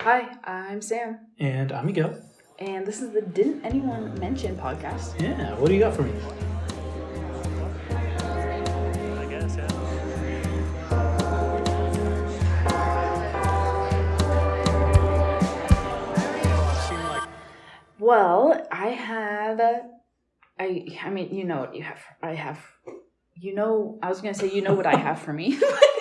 Hi, I'm Sam, And I'm Miguel. and this is the Didn't Anyone Mention podcast. Yeah, what do you got for me? I guess, yeah. Well, I have, I mean, you know what you have. I was gonna say, you know what I have for me.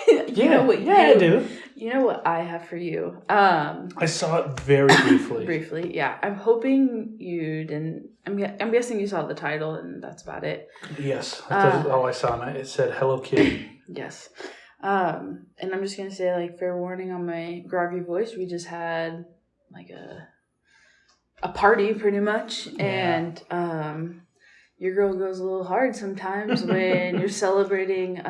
I do. You know what I have for you. I saw it very briefly. Briefly, yeah. I'm hoping you didn't. I'm guessing you saw the title, and that's about it. Yes, that's all I saw. It said Hello Kitty. Yes. And I'm just gonna say, like, fair warning on my groggy voice. We just had like a party, pretty much, and your girl goes a little hard sometimes when you're celebrating.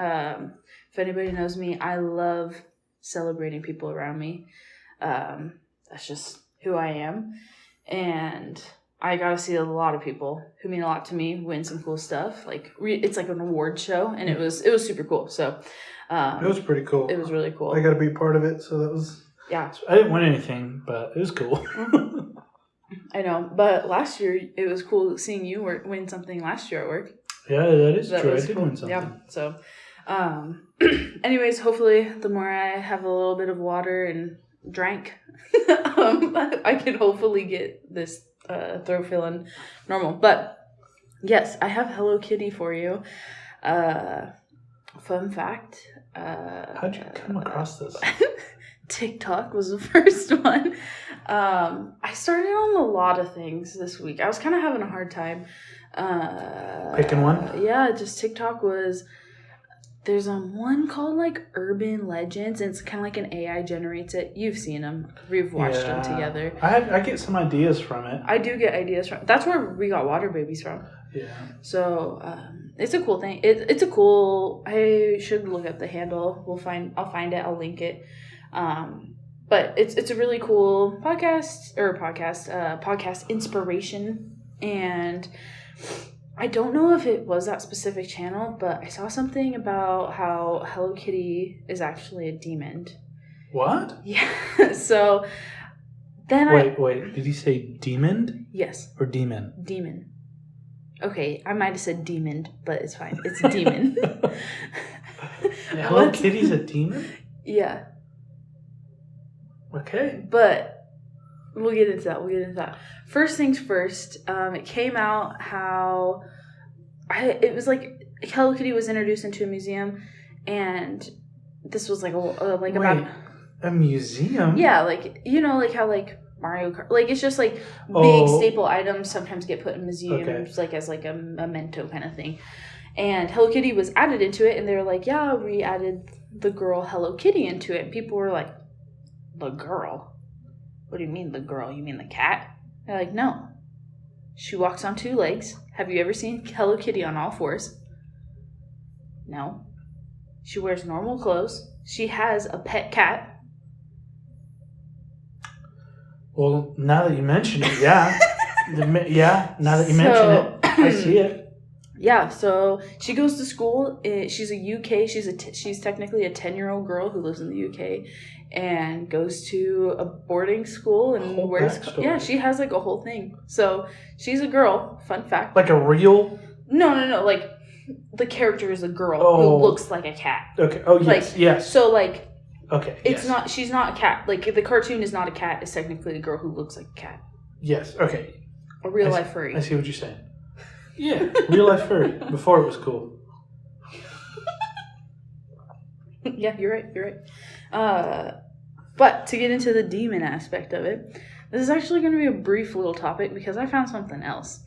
If anybody knows me, I love celebrating people around me. That's just who I am, and I got to see a lot of people who mean a lot to me win some cool stuff. Like it's like an award show, and it was super cool. So it was pretty cool. It was really cool. I got to be part of it, so that was. Yeah. I didn't win anything, but it was cool. I know, but last year it was cool seeing you win something last year at work. Yeah, that is true. I Was did cool. win something. Yeah. So, anyways, hopefully, the more I have a little bit of water and drank, I can hopefully get this throat feeling normal. But yes, I have Hello Kitty for you. Fun fact. How'd you come across this? TikTok was the first one. I started on a lot of things this week. I was kind of having a hard time. Picking one? Yeah, just TikTok was... There's one called like Urban Legends, and it's kind of like an AI generates it. You've seen them. We've watched them together. I get some ideas from it. I do get ideas from... That's where we got Water Babies from. Yeah. So, it's a cool thing. It's a cool... I should look up the handle. I'll find it. I'll link it. But it's a really cool podcast inspiration, and I don't know if it was that specific channel, but I saw something about how Hello Kitty is actually a demon. What? Yeah. So then Wait. Did he say demon? Yes. Or demon? Demon. Okay, I might have said demon, but it's fine. It's demon. Hello Kitty's a demon? Yeah. Okay. But we'll get into that. First things first, it came out how it was like Hello Kitty was introduced into a museum, and this was like about a museum? Yeah, like, you know, like how like Mario Kart, like it's just like big staple items sometimes get put in museums, like as like a memento kind of thing. And Hello Kitty was added into it, and they were like, yeah, we added the girl Hello Kitty into it. And people were like, the girl? What do you mean the girl? You mean the cat? They're like, no. She walks on two legs. Have you ever seen Hello Kitty on all fours? No. She wears normal clothes. She has a pet cat. Well, now that you mention it, yeah. Now that you mention it, I see it. Yeah, so she goes to school. She's a UK. She's technically a 10-year-old girl who lives in the UK and goes to a boarding school and wears. Yeah, she has like a whole thing. So she's a girl. Fun fact. Like a real? No. Like the character is a girl who looks like a cat. Okay. Oh yes. Like, yes. So like. Okay. It's not. She's not a cat. Like the cartoon is not a cat. It's technically a girl who looks like a cat. Yes. Okay. A real life furry. I see what you're saying. Yeah, real life furry. Before it was cool. Yeah, you're right. But to get into the demon aspect of it, this is actually going to be a brief little topic because I found something else.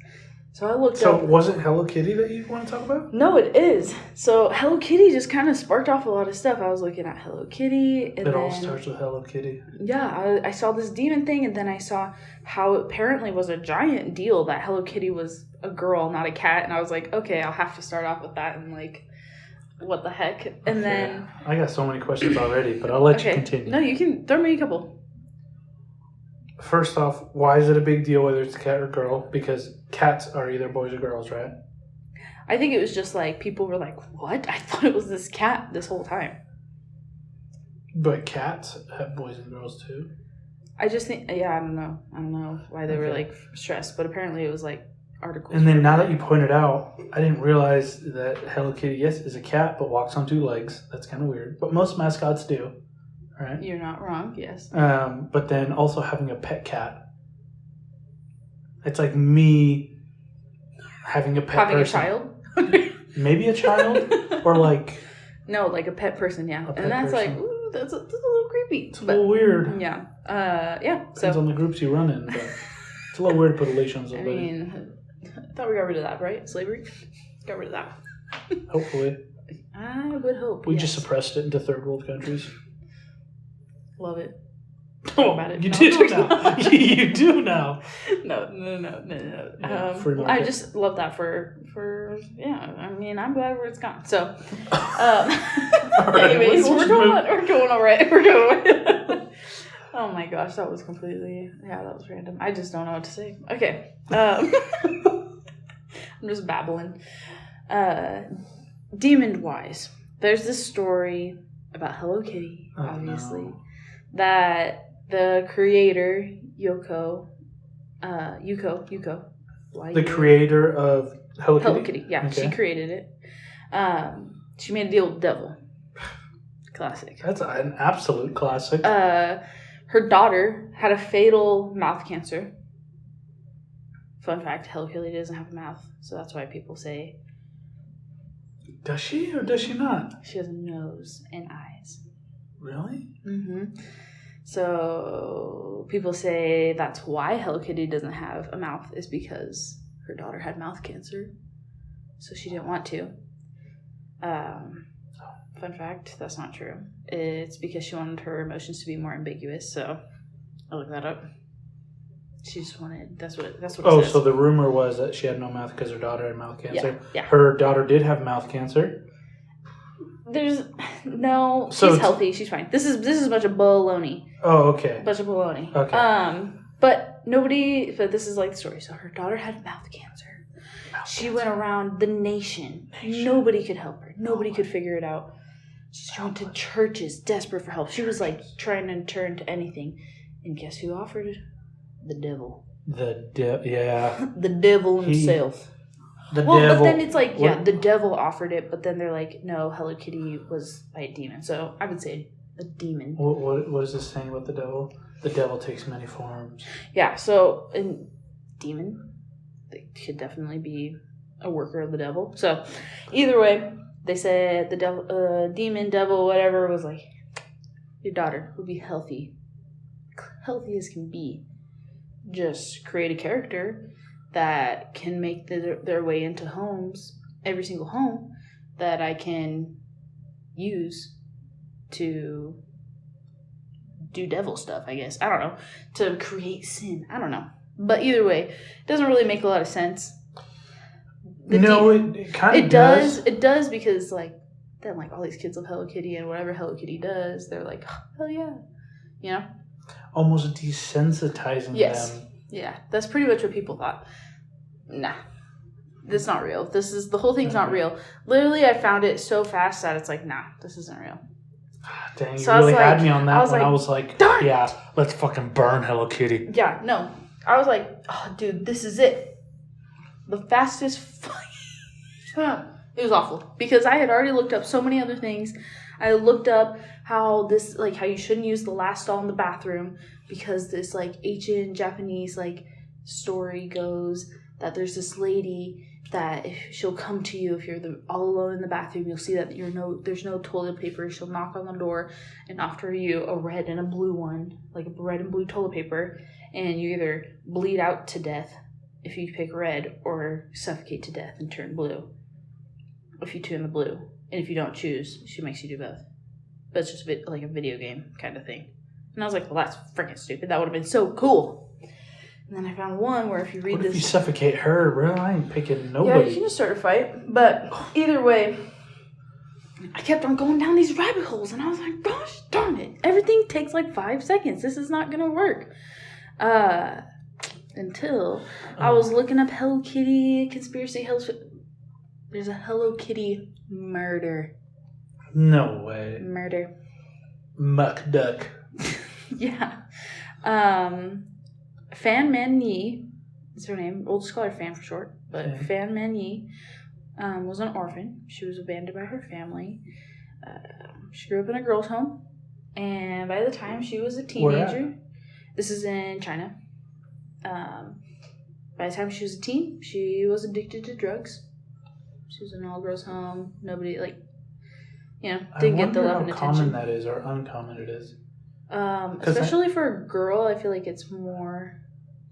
So I looked up... So was it Hello Kitty that you want to talk about? No, it is. So Hello Kitty just kind of sparked off a lot of stuff. I was looking at Hello Kitty, and it all starts with Hello Kitty. Yeah, I saw this demon thing, and then I saw how it apparently was a giant deal that Hello Kitty was a girl, not a cat, and I was like, okay, I'll have to start off with that, and like, what the heck? And then... I got so many questions already, but I'll let you continue. No, you can throw me a couple. First off, why is it a big deal whether it's a cat or girl? Because cats are either boys or girls, right? I think it was just like, people were like, what? I thought it was this cat this whole time. But cats have boys and girls too. I just think, I don't know why they were Okay. like stressed, but apparently it was like articles. And then were- now that you pointed out, I didn't realize that Hello Kitty, yes, is a cat, but walks on two legs. That's kind of weird. But most mascots do, right? You're not wrong. Yes. But then also having a pet cat. It's like me having a pet Having person. a child. Maybe a child, or like No, like a pet person. Yeah, A pet and that's like, person. ooh, that's a little creepy. it's a little weird. Yeah. Yeah. Depends So on the groups you run in, but it's a little weird to put a leash on I somebody. mean, I thought we got rid of that, right? Slavery. Got rid of that. Hopefully, I would hope. we yes. just suppressed it into third world countries. Love it. Oh, about it. you No. do now. You do now. No. Yeah, free I market. just love that for yeah. I mean, I'm glad where it's gone. So, right, anyways, let's we're going move- on. We're going all right. We're going. Oh my gosh, that was completely that was random. I just don't know what to say. Okay, I'm just babbling. Demon wise, there's this story about Hello Kitty, Oh, obviously, no. that the creator Yuko. The creator of Hello Kitty. Hello Kitty, yeah, Okay. she created it. She made a deal with the devil. Classic. That's an absolute classic. Her daughter had a fatal mouth cancer. Fun fact: Hello Kitty doesn't have a mouth, so that's why people say Does she or does she not? she has a nose and eyes. Really? Mm-hmm. So people say that's why Hello Kitty doesn't have a mouth, is because her daughter had mouth cancer, so she didn't want to. Fun fact, that's not true. It's because she wanted her emotions to be more ambiguous. So I looked that up. She just wanted. That's what it Oh, says. so the rumor was that she had no mouth because her daughter had mouth cancer. Yeah. Her daughter did have mouth cancer. There's no. So She's it's- healthy. She's fine. This is a bunch of baloney. Oh, okay. Bunch of baloney. Okay. But nobody. But this is like the story. So her daughter had mouth cancer. She went around the nation. Nobody could help her. Nobody could figure it out. She went to churches, desperate for help. She was like trying to turn to anything. And guess who offered it? The devil. Yeah. The devil himself. The Well, devil. but then it's like, yeah, What- the devil offered it, but then they're like, no, Hello Kitty was by a demon. So I would say a demon. What is this saying about the devil? The devil takes many forms. Yeah, so in demon, they could definitely be a worker of the devil. So either way, they said the devil, demon, devil, whatever, was like, your daughter would be healthy as can be. Just create a character that can make their way into homes, every single home, that I can use to do devil stuff, I guess. I don't know. To create sin. I don't know. But either way, it doesn't really make a lot of sense. The It kind of it does. It does because, like, then, like, all these kids love Hello Kitty, and whatever Hello Kitty does, they're like, oh, hell yeah. You know? Almost desensitizing Yes. them. Yeah. That's pretty much what people thought. Nah. This is not real. The whole thing's not real. Literally, I found it so fast that it's like, nah, this isn't real. Dang, you So I was really had like- me on that I was when I like, was like, darn yeah, let's fucking burn Hello Kitty. Yeah, no. I was like, oh, dude, this is it. The fastest it was awful. Because I had already looked up so many other things. I looked up how you shouldn't use the last stall in the bathroom because this, like, ancient Japanese, like, story goes that there's this lady that if she'll come to you if you're all alone in the bathroom. You'll see that there's no toilet paper. She'll knock on the door and offer you a red and a blue one, like a red and blue toilet paper, and you either bleed out to death if you pick red or suffocate to death and turn blue if you turn the blue. And if you don't choose, she makes you do both. But it's just a bit like a video game kind of thing. And I was like, well, that's freaking stupid. That would have been so cool. And then I found one where if you read What if this... you suffocate her, bro? I ain't picking Yeah, nobody. you can just start a fight. But either way, I kept on going down these rabbit holes, and I was like, gosh darn it. Everything takes like 5 seconds. This is not going to work. Until I was looking up Hello Kitty conspiracy. There's a Hello Kitty murder. No way. Murder. Muck duck. Yeah. Fan Man Yi is her name. We'll just call her Fan for short. But Okay. Fan Man Yi was an orphan. She was abandoned by her family. She grew up in a girls' home. And by the time she was a Where at? teenager, this is in China. By the time she was a teen, she was addicted to drugs. She was in an all-girls home. Nobody, like, didn't get the love and how common attention. that is or uncommon it is. Especially for a girl, I feel like it's more,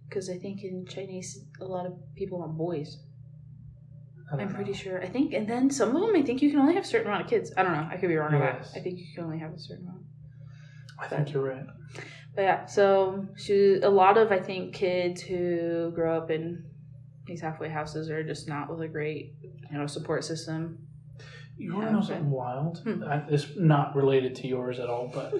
because I think in Chinese, a lot of people want boys. I don't I'm know. pretty sure. I think, and then some of them, I think you can only have a certain amount of kids. I don't know. I could be wrong about it. Yes. I think you can only have a certain amount. I think you're right. But yeah, so a lot of, I think, kids who grow up in these halfway houses are just not with a great, support system. You want to know okay. something wild? Hmm. It's not related to yours at all, but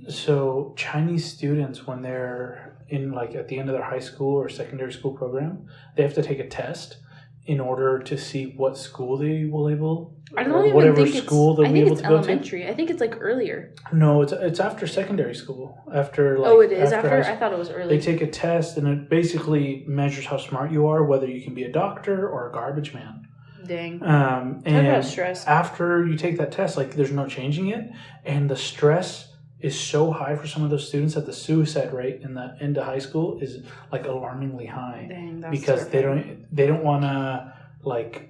so Chinese students, when they're in like at the end of their high school or secondary school program, they have to take a test in order to see what school they will able. I or don't even whatever think school they'll I be think able it's to go elementary. I think it's like earlier. to. No, it's after secondary school. After like Oh, it is after? high I school. thought it was early. They take a test and it basically measures how smart you are, whether you can be a doctor or a garbage man. Dang. And Talk about stress. after you take that test, like there's no changing it, and the stress is so high for some of those students that the suicide rate in the end of high school is like alarmingly high. Dang, that's Because terrifying. they don't want to like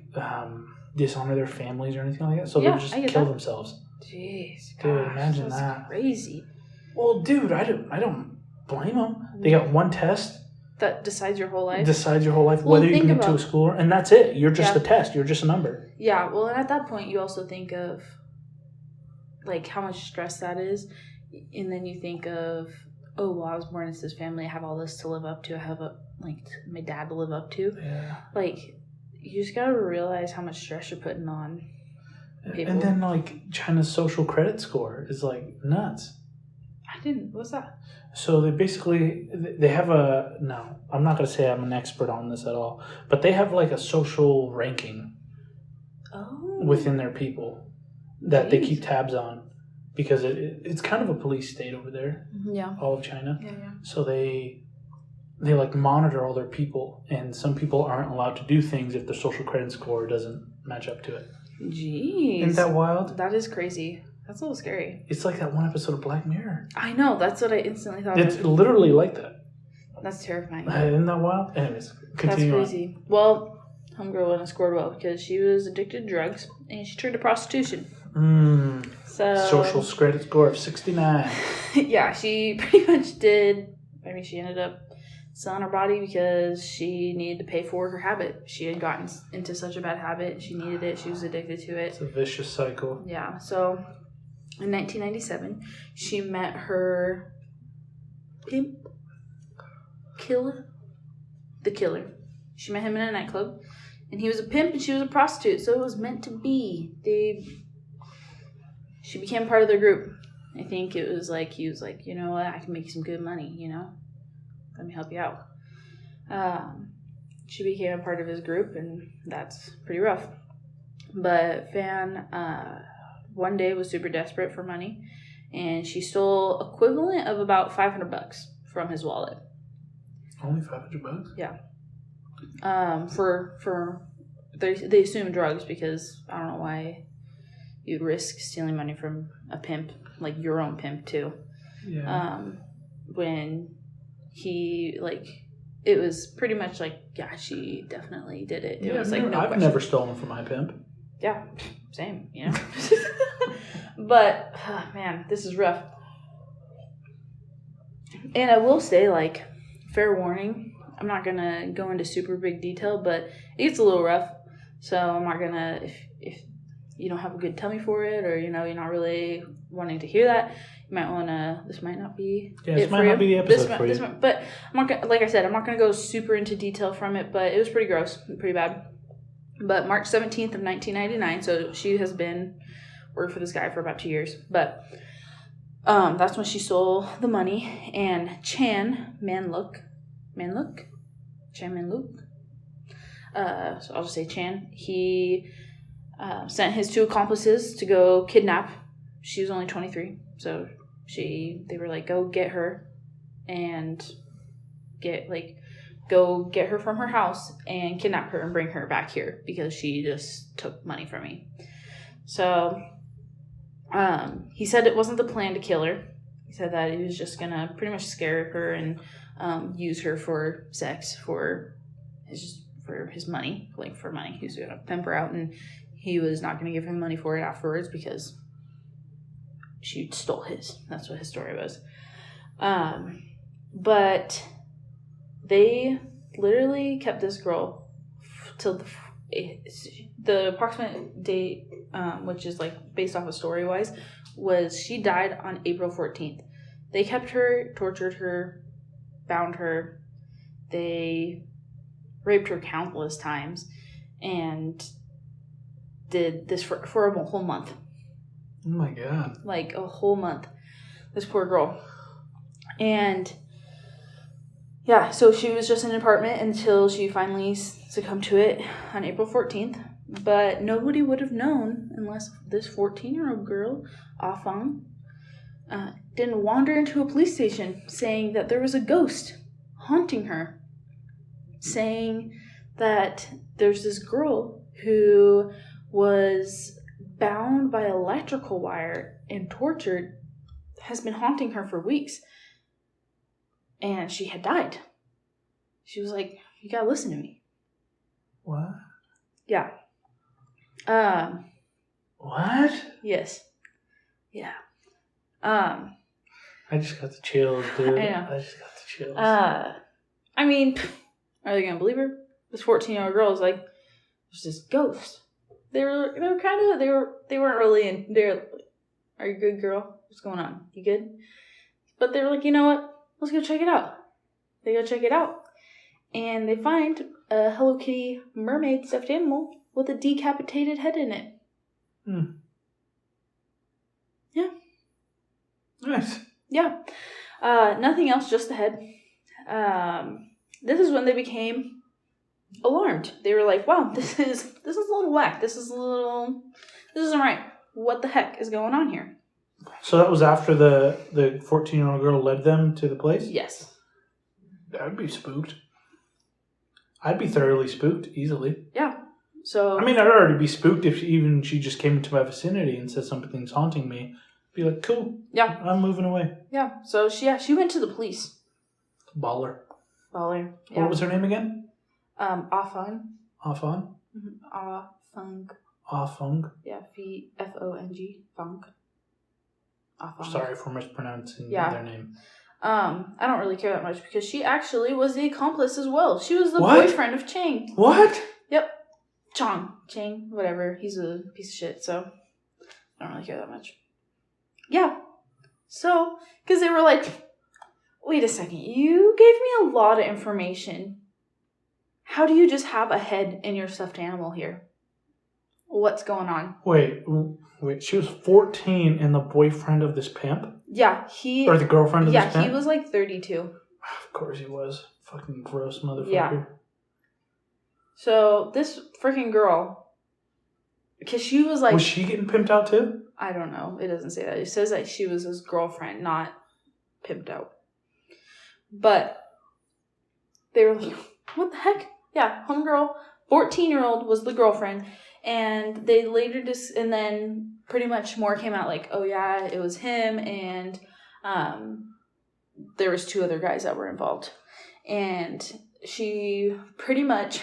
dishonor their families or anything like that, so Yeah, they'll just I get kill that. themselves. Jeez, Dude, gosh, imagine that's that. crazy. Well, dude, I don't blame them. They got one test. That decides your whole life. Decides your whole life Well, whether you think can get to a about- school, and that's it. You're just Yeah. a test. You're just a number. Yeah, well, and at that point, you also think of, like, how much stress that is. And then you think of, oh, well, I was born into this family. I have all this to live up to. I have, my dad to live up to. Yeah. Like, you just got to realize how much stress you're putting on people. And then like China's social credit score is like nuts. What's that? So they have no, I'm not going to say I'm an expert on this at all, but they have like a social ranking Oh. within their people that they Jeez. keep tabs on because it's kind of a police state over there, Yeah. all of China. Yeah. So they like monitor all their people, and some people aren't allowed to do things if their social credit score doesn't match up to it. Jeez. Isn't that wild? That is crazy. That's a little scary. It's like that one episode of Black Mirror. I know. That's what I instantly thought It's of. literally like that. That's terrifying. Isn't that wild? Anyways, That's continue on. crazy. Well, homegirl wouldn't have scored well because she was addicted to drugs and she turned to prostitution. So Social credit score of 69. yeah, she pretty much did. I mean, she ended up selling her body because she needed to pay for her habit. She had gotten into such a bad habit. She needed it. She was addicted to it. It's a vicious cycle. Yeah. So in 1997, she met her pimp killer. The killer. She met him in a nightclub, and he was a pimp and she was a prostitute. So it was meant to be. She became part of their group. I think it was like he was like, you know what, I can make you some good money. Let me help you out. She became a part of his group, and that's pretty rough. But Fan one day was super desperate for money, and she stole equivalent of about $500 from his wallet. Only $500? Yeah. For they assume drugs because I don't know why you'd risk stealing money from a pimp, like your own pimp too. Yeah. When he it was pretty much like, yeah, she definitely did it. It was like no I've question. never stolen from my pimp. Yeah, same, But man, this is rough. And I will say, like, fair warning, I'm not gonna go into super big detail, but it gets a little rough. So I'm not gonna, if you don't have a good tummy for it, or you're not really wanting to hear that, you might wanna. This might not be. Yeah, this it might for not you. be the episode for you. But I'm not gonna, like I said, I'm not gonna go super into detail from it, but it was pretty gross, pretty bad. But March 17th of 1999, so she has been working for this guy for about 2 years. But that's when she stole the money. And Chan Manluk, so I'll just say Chan, he sent his 2 accomplices to go kidnap. She was only 23, so they were like, go get her, and go get her from her house and kidnap her and bring her back here because she just took money from me. So he said it wasn't the plan to kill her. He said that he was just gonna pretty much scare her and use her for sex for his money, for money. He was gonna pimp her out, and he was not gonna give him money for it afterwards because she stole his. That's what his story was. But they literally kept this girl till the approximate date, which is based off of story-wise, was she died on April 14th. They kept her, tortured her, bound her. They raped her countless times and did this for a whole month. Oh my God. A whole month. This poor girl. And yeah, so she was just in an apartment until she finally succumbed to it on April 14th. But nobody would have known unless this 14-year-old girl, Ah Fong, didn't wander into a police station saying that there was a ghost haunting her. Saying that there's this girl who was bound by electrical wire and tortured, has been haunting her for weeks. And she had died. She was like, you gotta listen to me. What? Yeah. What? Yes. Yeah. I just got the chills, dude. I know. I just got the chills. I mean, are they gonna believe her? This 14-year-old girl is like, there's this ghost. They weren't really are you good, girl? What's going on? You good? But they were like, you know what? Let's go check it out. They go check it out. And they find a Hello Kitty mermaid stuffed animal with a decapitated head in it. Yeah. Nice. Yeah. Nothing else, just the head. This is when they became alarmed. They were like, wow, this is a little whack. This isn't right. What the heck is going on here? So that was after the 14-year-old girl led them to the place? Yes. I'd be spooked. I'd be thoroughly spooked, easily. Yeah. So I mean, I'd already be spooked if she just came into my vicinity and said something's haunting me. Be like, cool. Yeah. I'm moving away. Yeah. So she went to the police. Baller. Yeah. What was her name again? Ah Fong. Ah Fong? Ah Fong. Ah Fong. Yeah, Fong. Fong. Ah Fong. Sorry for mispronouncing their name. I don't really care that much because she actually was the accomplice as well. She was the What? boyfriend of Chang. What? Yep. Chang, whatever. He's a piece of shit, so I don't really care that much. Yeah. So, because they were like, wait a second, you gave me a lot of information. How do you just have a head in your stuffed animal here? What's going on? Wait, she was 14 and the boyfriend of this pimp? Yeah, Or the girlfriend of this pimp? Yeah, he was 32. Of course he was. Fucking gross motherfucker. Yeah. So, this freaking girl, because she was like... Was she getting pimped out too? I don't know. It doesn't say that. It says that she was his girlfriend, not pimped out. But they were like, what the heck? Yeah, homegirl, 14-year-old was the girlfriend. And they later and then pretty much more came out like, oh yeah, it was him. And there was 2 other guys that were involved. And she pretty much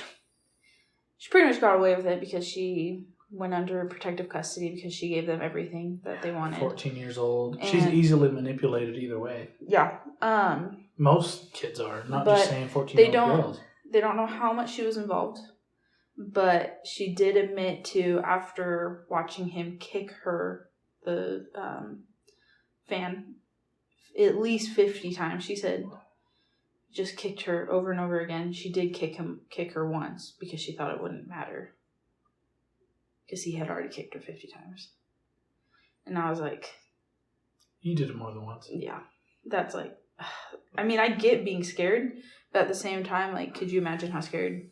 got away with it because she went under protective custody because she gave them everything that they wanted. 14 years old. And she's easily manipulated either way. Yeah. Most kids are, not but just saying 14-year-old girls. They don't know how much she was involved. But she did admit to, after watching him kick her, the fan, at least 50 times. She said just kicked her over and over again. She did kick her once because she thought it wouldn't matter. Because he had already kicked her 50 times. And I was like... You did it more than once. Yeah. That's like... I mean, I get being scared, but at the same time, like, could you imagine how scared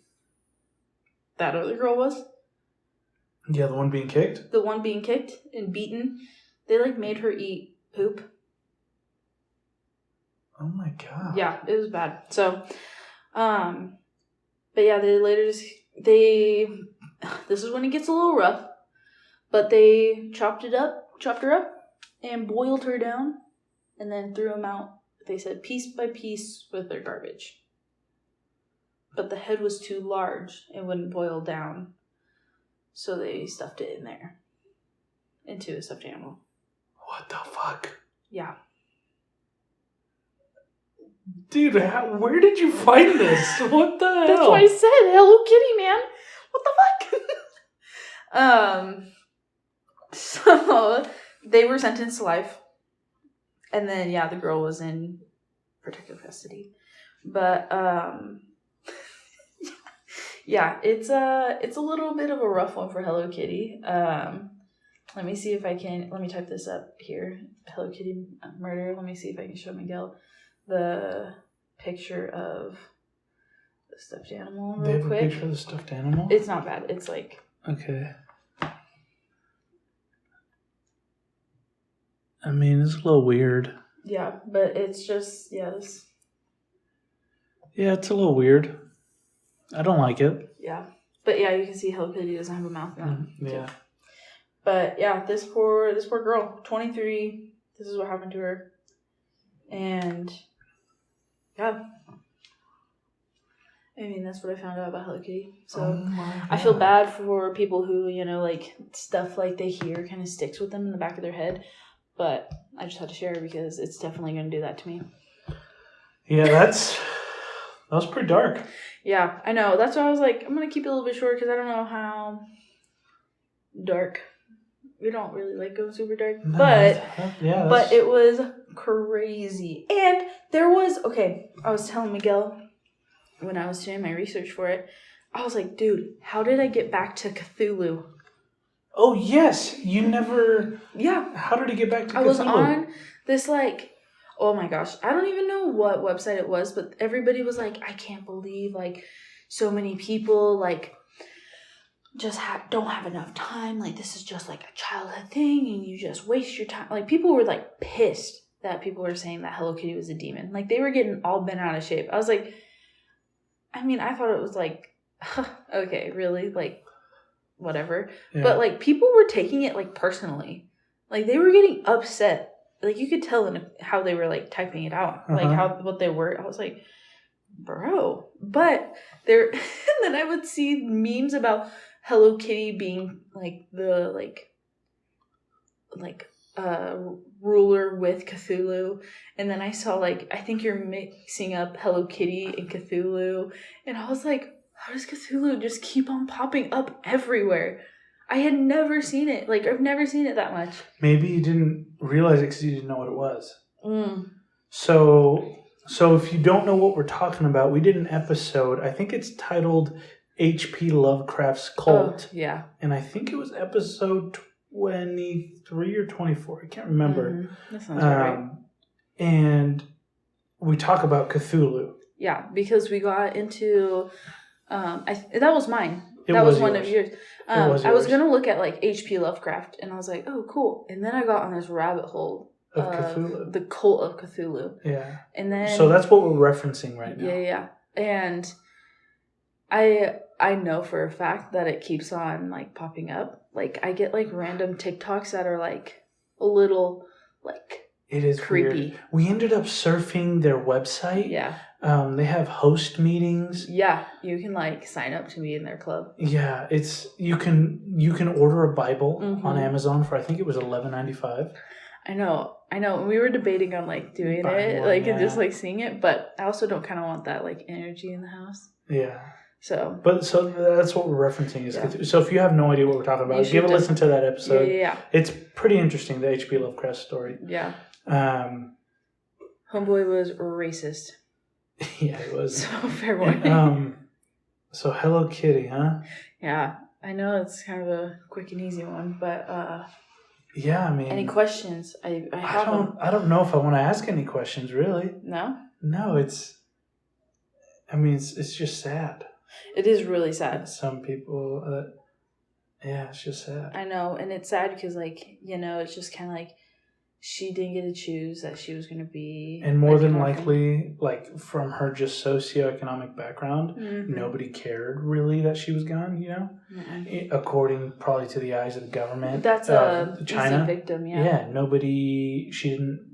that other girl was? Yeah, the one being kicked? The one being kicked and beaten. They, like, made her eat poop. Oh my god. Yeah, it was bad. So, but yeah, they later this is when it gets a little rough, but they chopped her up, and boiled her down, and then threw them out. They said piece by piece with their garbage. But the head was too large; it wouldn't boil down, so they stuffed it in there into a stuffed animal. What the fuck? Yeah. Dude, where did you find this? What the hell? That's why I said Hello Kitty, man. What the fuck? So they were sentenced to life. And then yeah, the girl was in protective custody. But yeah, it's a little bit of a rough one for Hello Kitty. Let me see if I can let me type this up here. Hello Kitty murder. Let me see if I can show Miguel the picture of the stuffed animal real They have quick. a picture of the stuffed animal? It's not bad. It's like Okay. I mean, it's a little weird. yeah, but it's just this Yeah, it's a little weird. I don't like it. yeah. But yeah, you can see Hello Kitty doesn't have a mouth now. Yeah. But yeah, this poor girl, 23. This is what happened to her, and yeah. I mean, that's what I found out about Hello Kitty. So Oh my I feel God. bad for people who, like stuff like they hear kind of sticks with them in the back of their head. But I just had to share because it's definitely going to do that to me. Yeah, that was pretty dark. Yeah, I know. That's why I was like, I'm going to keep it a little bit short because I don't know how dark. We don't really like going super dark. No, but yeah, but it was crazy. And there was, I was telling Miguel when I was doing my research for it, I was like, dude, how did I get back to Cthulhu? Oh, yes. You never... Yeah. How did he get back to Cthulhu? I was on this, oh my gosh, I don't even know what website it was, but everybody was like, I can't believe, so many people, just don't have enough time. This is just, a childhood thing, and you just waste your time. People were, pissed that people were saying that Hello Kitty was a demon. They were getting all bent out of shape. I was like, I mean, I thought it was, okay, really? Whatever. Yeah. But, people were taking it, personally. They were getting upset. You could tell in how they were, typing it out. What they were. I was like, bro. But there... and then I would see memes about Hello Kitty being, the, ruler with Cthulhu. And then I saw, I think you're mixing up Hello Kitty and Cthulhu. And I was like, how does Cthulhu just keep on popping up everywhere? I had never seen it. I've never seen it that much. Maybe you didn't realize it because you didn't know what it was. Mm. So if you don't know what we're talking about, we did an episode. I think it's titled H.P. Lovecraft's Cult. Oh, yeah. And I think it was episode 23 or 24. I can't remember. Mm-hmm. That sounds right. And we talk about Cthulhu. Yeah, because we got into... that was mine. That was one of yours. I was yours. going to look at H.P. Lovecraft, and I was like, oh, cool. And then I got on this rabbit hole Of Cthulhu. The cult of Cthulhu. Yeah. And then... So that's what we're referencing right now. Yeah. And I know for a fact that it keeps on, popping up. I get, random TikToks that are, a little, It is creepy. Weird. We ended up surfing their website. Yeah. They have host meetings. Yeah, you can sign up to be in their club. Yeah, it's you can order a Bible Mhm. on Amazon for I think it was $11.95. I know. And we were debating on doing Buying it, one, and just yeah. seeing it, but I also don't kind of want that energy in the house. Yeah, So but so that's what we're referencing is Yeah. Cthulhu. So if you have no idea what we're talking You about, should give a listen to that episode. yeah. It's pretty interesting, the H.P. Lovecraft story. Yeah. Homeboy was racist. Yeah, it was. So fair warning. So Hello Kitty, huh? Yeah, I know it's kind of a quick and easy one, but Yeah, I mean, any questions? I have them. I don't know if I want to ask any questions, really. No? No, it's just sad. It is really sad. Some people, yeah, it's just sad. I know, and it's sad because, it's just kind of she didn't get to choose that she was going to be. And more like, than an orphan. likely, like from her just socioeconomic background, Mhm. nobody cared really that she was gone. According probably to the eyes of the government. That's a China. easy victim. Yeah, nobody. She didn't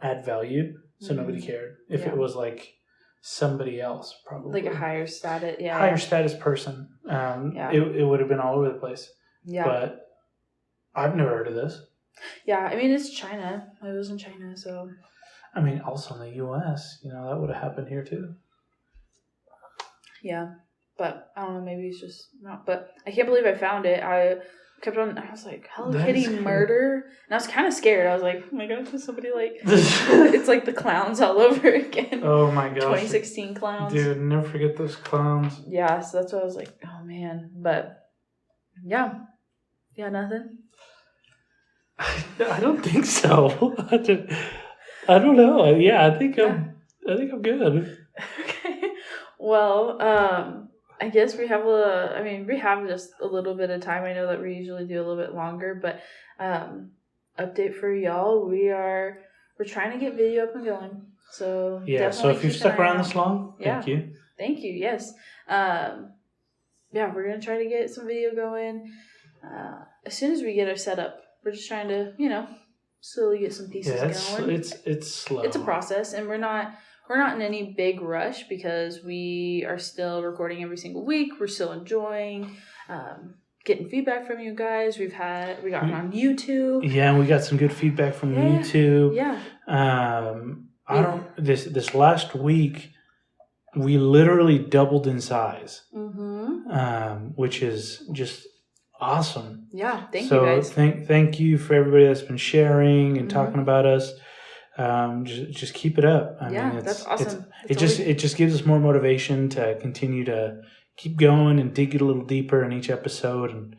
add value, so nobody cared. If Yeah. it was like somebody else, probably like a higher status. Yeah. higher status person, it would have been all over the place. Yeah. But I've never heard of this. Yeah. I mean, it's China. I was in China, so. I mean, also in the U.S., that would have happened here too. Yeah. But I don't know. Maybe it's just not. But I can't believe I found it. I kept on. I was like, Hello That Kitty is cool. murder, and I was kind of scared. I was like, oh my god, is somebody like? It's like the clowns all over again. Oh my gosh. 2016 clowns. Dude, never forget those clowns. Yeah, so that's why I was like, oh man. But yeah. Yeah, nothing. I don't think so. I don't know. Yeah, I think I'm good. Okay. Well, I guess we have we have just a little bit of time. I know that we usually do a little bit longer, but update for y'all. We're trying to get video up and going. So Yeah, so if you've stuck around this long, thank you. Thank you. Yes. We're gonna try to get some video going. As soon as we get our setup, we're just trying to, slowly get some pieces going. It's slow. It's a process, and we're not in any big rush because we are still recording every single week. We're still enjoying getting feedback from you guys. We got it on YouTube. Yeah, and we got some good feedback from YouTube. Yeah. This last week we literally doubled in size. Mm-hmm. Which is just awesome. Yeah, thank you guys. Thank you for everybody that's been sharing and Mm-hmm. talking about us. Just keep it up. I mean, that's awesome. It just gives us more motivation to continue to keep going and dig a little deeper in each episode. And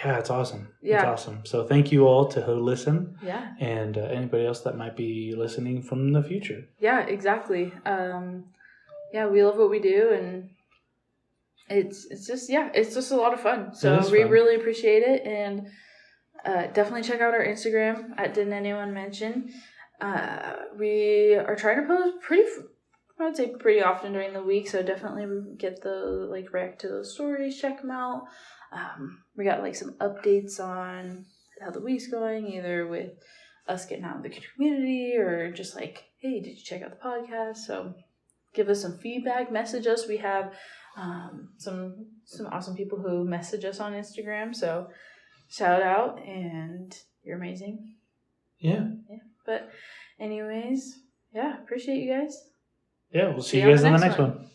it's awesome. Yeah. It's awesome. So thank you all to who listen. Yeah. And anybody else that might be listening from the future. Yeah, exactly. We love what we do, and it's just a lot of fun. So we really appreciate it, and definitely check out our Instagram at Didn't Anyone Mention. We are trying to post pretty often during the week, so definitely get react to those stories, check them out. We got some updates on how the week's going, either with us getting out in the community or just hey, did you check out the podcast? So give us some feedback, message us. We have some awesome people who message us on Instagram, so shout out, and you're amazing. Yeah. But anyways, appreciate you guys. Yeah, we'll see you guys on the next one.